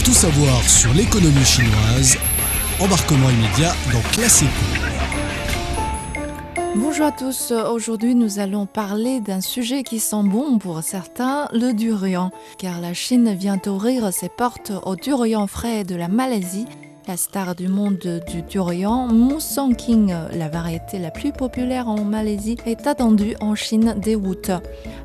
Tout savoir sur l'économie chinoise, embarquement immédiat dans Classe Éco. Bonjour à tous, aujourd'hui nous allons parler d'un sujet qui sent bon pour certains, le durian. Car la Chine vient d'ouvrir ses portes au durian frais de la Malaisie. La star du monde du durian, Musang King, la variété la plus populaire en Malaisie, est attendue en Chine dès août.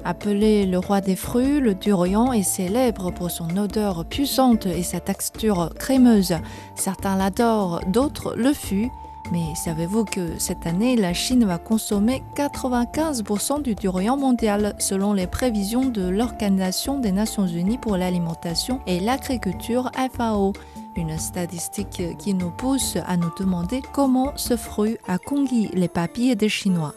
Appelé le roi des fruits, le durian est célèbre pour son odeur puissante et sa texture crémeuse. Certains l'adorent, d'autres le fuient. Mais savez-vous que cette année, la Chine va consommer 95% du durian mondial selon les prévisions de l'Organisation des Nations Unies pour l'alimentation et l'agriculture FAO. Une statistique qui nous pousse à nous demander comment ce fruit a conquis les papilles des Chinois.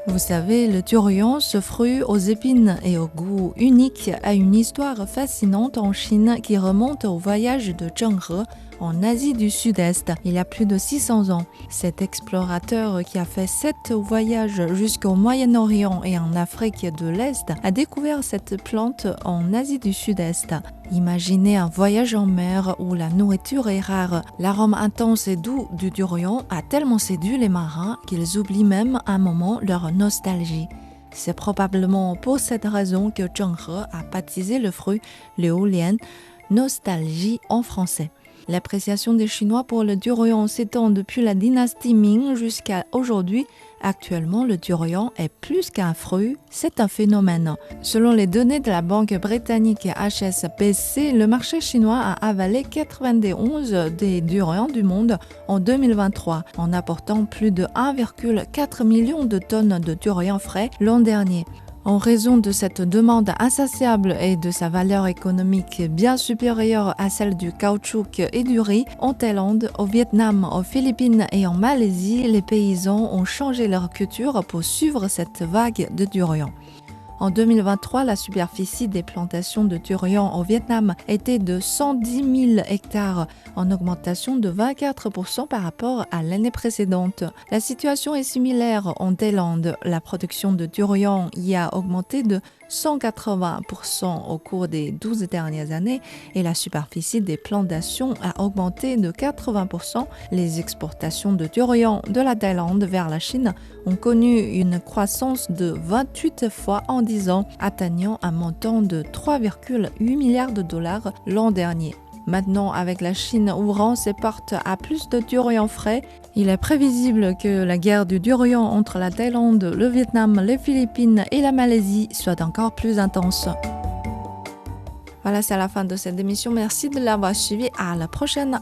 Vous savez, le durian, ce fruit aux épines et au goût unique, a une histoire fascinante en Chine qui remonte au voyage de Zheng He en Asie du Sud-Est, il y a plus de 600 ans. Cet explorateur qui a fait 7 voyages jusqu'au Moyen-Orient et en Afrique de l'Est a découvert cette plante en Asie du Sud-Est. Imaginez un voyage en mer où la nourriture est rare. L'arôme intense et doux du durian a tellement séduit les marins qu'ils oublient même un moment leur nostalgie. C'est probablement pour cette raison que Zheng He a baptisé le fruit Liu Lian, nostalgie en français. L'appréciation des Chinois pour le durian s'étend depuis la dynastie Ming jusqu'à aujourd'hui. Actuellement, le durian est plus qu'un fruit, c'est un phénomène. Selon les données de la banque britannique HSBC, le marché chinois a avalé 91 des durians du monde en 2023, en apportant plus de 1,4 million de tonnes de durian frais l'an dernier. En raison de cette demande insatiable et de sa valeur économique bien supérieure à celle du caoutchouc et du riz, en Thaïlande, au Vietnam, aux Philippines et en Malaisie, les paysans ont changé leur culture pour suivre cette vague de durian. En 2023, la superficie des plantations de durian au Vietnam était de 110 000 hectares, en augmentation de 24% par rapport à l'année précédente. La situation est similaire en Thaïlande. La production de durian y a augmenté de 180% au cours des 12 dernières années et la superficie des plantations a augmenté de 80%. Les exportations de durian de la Thaïlande vers la Chine ont connu une croissance de 28 fois en 10 ans, atteignant un montant de 3,8 milliards de dollars l'an dernier. Maintenant, avec la Chine ouvrant ses portes à plus de durian frais, il est prévisible que la guerre du durian entre la Thaïlande, le Vietnam, les Philippines et la Malaisie soit encore plus intense. Voilà, c'est la fin de cette émission. Merci de l'avoir suivi. À la prochaine.